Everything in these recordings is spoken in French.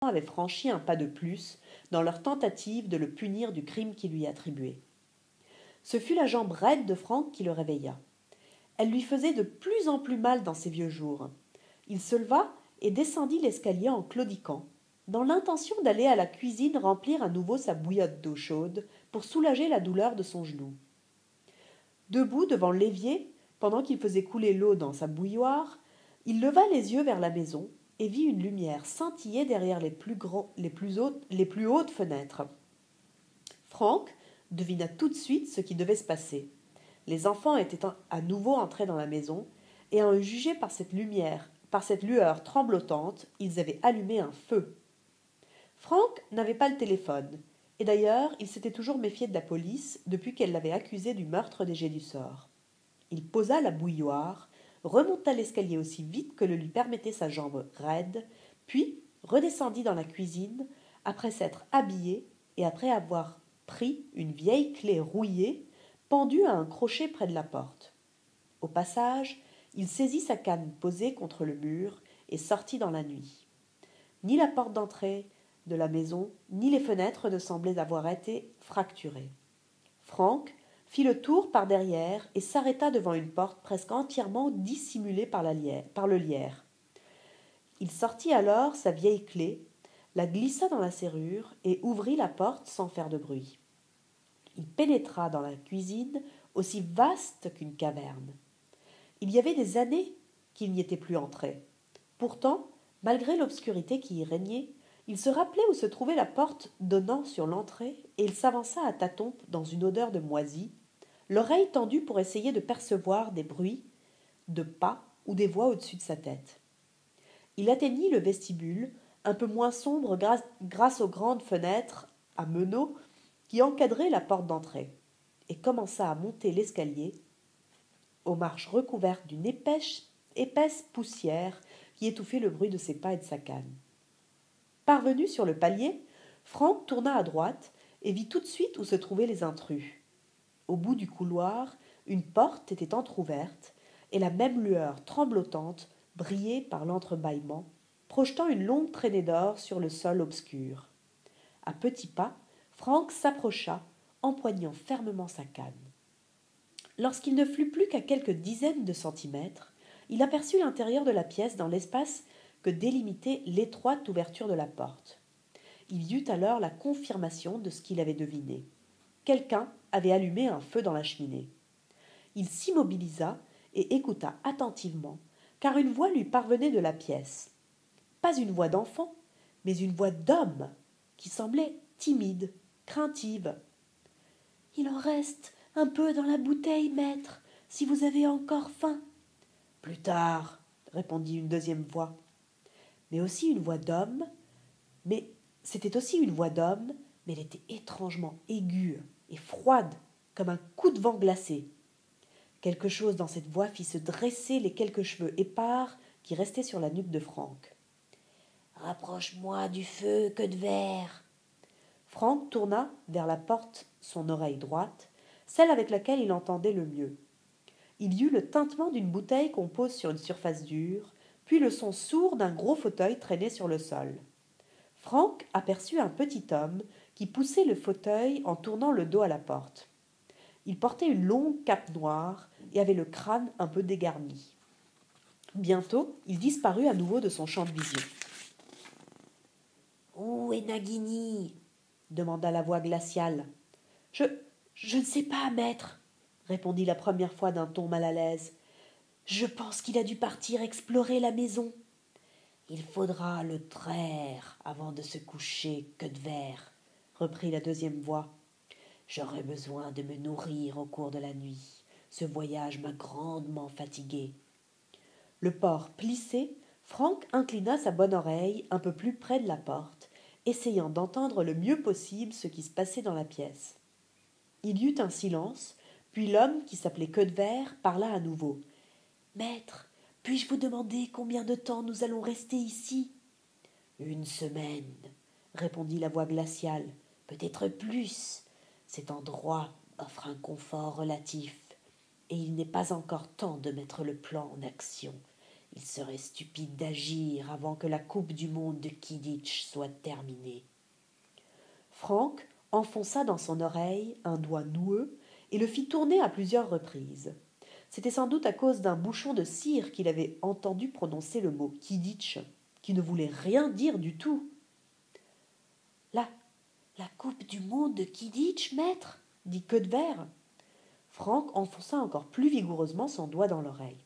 enfants avaient franchi un pas de plus dans leur tentative de le punir du crime qui lui attribuait. Ce fut la jambe raide de Franck qui le réveilla. Elle lui faisait de plus en plus mal dans ses vieux jours. Il se leva et descendit l'escalier en claudiquant, dans l'intention d'aller à la cuisine remplir à nouveau sa bouillotte d'eau chaude pour soulager la douleur de son genou. Debout devant l'évier, pendant qu'il faisait couler l'eau dans sa bouilloire, il leva les yeux vers la maison et vit une lumière scintiller derrière les plus hautes fenêtres. Franck devina tout de suite ce qui devait se passer. Les enfants étaient à nouveau entrés dans la maison, et à en juger par cette lueur tremblotante, ils avaient allumé un feu. Franck n'avait pas le téléphone, et d'ailleurs il s'était toujours méfié de la police depuis qu'elle l'avait accusé du meurtre des Jets du sort. Il posa la bouilloire, remonta l'escalier aussi vite que le lui permettait sa jambe raide, puis redescendit dans la cuisine, après s'être habillé et après avoir pris une vieille clé rouillée pendue à un crochet près de la porte. Au passage, il saisit sa canne posée contre le mur et sortit dans la nuit. Ni la porte d'entrée de la maison, ni les fenêtres ne semblaient avoir été fracturées. Franck fit le tour par derrière et s'arrêta devant une porte presque entièrement dissimulée par le lierre. Il sortit alors sa vieille clé, la glissa dans la serrure et ouvrit la porte sans faire de bruit. Il pénétra dans la cuisine aussi vaste qu'une caverne. Il y avait des années qu'il n'y était plus entré. Pourtant, malgré l'obscurité qui y régnait, il se rappelait où se trouvait la porte donnant sur l'entrée et il s'avança à tâtons dans une odeur de moisi, l'oreille tendue pour essayer de percevoir des bruits, de pas ou des voix au-dessus de sa tête. Il atteignit le vestibule, un peu moins sombre grâce aux grandes fenêtres à meneaux qui encadraient la porte d'entrée, et commença à monter l'escalier aux marches recouvertes d'une épaisse poussière qui étouffait le bruit de ses pas et de sa canne. Parvenu sur le palier, Franck tourna à droite et vit tout de suite où se trouvaient les intrus. Au bout du couloir, une porte était entr'ouverte et la même lueur tremblotante brillait par l'entrebâillement, projetant une longue traînée d'or sur le sol obscur. À petits pas, Franck s'approcha, empoignant fermement sa canne. Lorsqu'il ne fut plus qu'à quelques dizaines de centimètres, il aperçut l'intérieur de la pièce dans l'espace que délimitait l'étroite ouverture de la porte. Il y eut alors la confirmation de ce qu'il avait deviné. Quelqu'un avait allumé un feu dans la cheminée. Il s'immobilisa et écouta attentivement, car une voix lui parvenait de la pièce. Pas une voix d'enfant, mais une voix d'homme, qui semblait timide, craintive. « Il en reste un peu dans la bouteille, maître, si vous avez encore faim. »« Plus tard, » répondit une deuxième voix. Mais c'était aussi une voix d'homme, mais elle était étrangement aiguë et froide, comme un coup de vent glacé. Quelque chose dans cette voix fit se dresser les quelques cheveux épars qui restaient sur la nuque de Franck. « Rapproche-moi du feu, queue de verre !» Franck tourna vers la porte son oreille droite, celle avec laquelle il entendait le mieux. Il y eut le tintement d'une bouteille qu'on pose sur une surface dure, puis le son sourd d'un gros fauteuil traîné sur le sol. Franck aperçut un petit homme qui poussait le fauteuil en tournant le dos à la porte. Il portait une longue cape noire et avait le crâne un peu dégarni. Bientôt, il disparut à nouveau de son champ de vision. « Où est Nagini ?» demanda la voix glaciale. « Je ne sais pas, maître, » répondit la première fois d'un ton mal à l'aise. « Je pense qu'il a dû partir explorer la maison. »« Il faudra le traire avant de se coucher, queue de verre, » reprit la deuxième voix. « J'aurai besoin de me nourrir au cours de la nuit. Ce voyage m'a grandement fatigué. » Le port plissé, Franck inclina sa bonne oreille un peu plus près de la porte, essayant d'entendre le mieux possible ce qui se passait dans la pièce. Il y eut un silence, puis l'homme, qui s'appelait Queue de Verre, parla à nouveau. « Maître, puis-je vous demander combien de temps nous allons rester ici ?»« 1 semaine, » répondit la voix glaciale. « Peut-être plus. Cet endroit offre un confort relatif, et il n'est pas encore temps de mettre le plan en action. Il serait stupide d'agir avant que la Coupe du monde de Quidditch soit terminée. Frank enfonça dans son oreille un doigt noueux et le fit tourner à plusieurs reprises. C'était sans doute à cause d'un bouchon de cire qu'il avait entendu prononcer le mot Quidditch, qui ne voulait rien dire du tout. La, la Coupe du monde de Quidditch, maître, dit Queue de Verre. Frank enfonça encore plus vigoureusement son doigt dans l'oreille.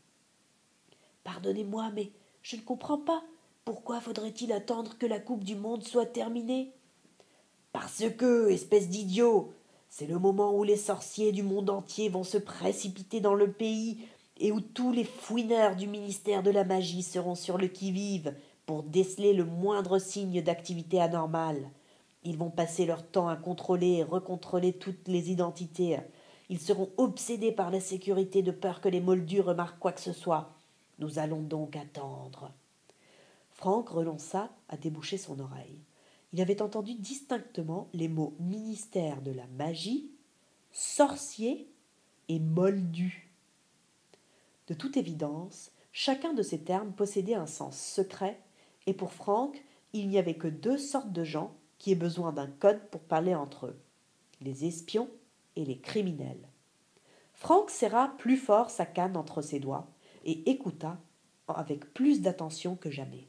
Pardonnez-moi, mais je ne comprends pas. Pourquoi faudrait-il attendre que la Coupe du monde soit terminée? Parce que, espèce d'idiot, c'est le moment où les sorciers du monde entier vont se précipiter dans le pays et où tous les fouineurs du ministère de la magie seront sur le qui-vive pour déceler le moindre signe d'activité anormale. Ils vont passer leur temps à contrôler et recontrôler toutes les identités. Ils seront obsédés par la sécurité de peur que les moldus remarquent quoi que ce soit. Nous allons donc attendre. Frank renonça à déboucher son oreille. Il avait entendu distinctement les mots ministère de la magie, sorcier et moldu. De toute évidence, chacun de ces termes possédait un sens secret, et pour Frank, il n'y avait que deux sortes de gens qui aient besoin d'un code pour parler entre eux, les espions et les criminels. Frank serra plus fort sa canne entre ses doigts et écouta avec plus d'attention que jamais.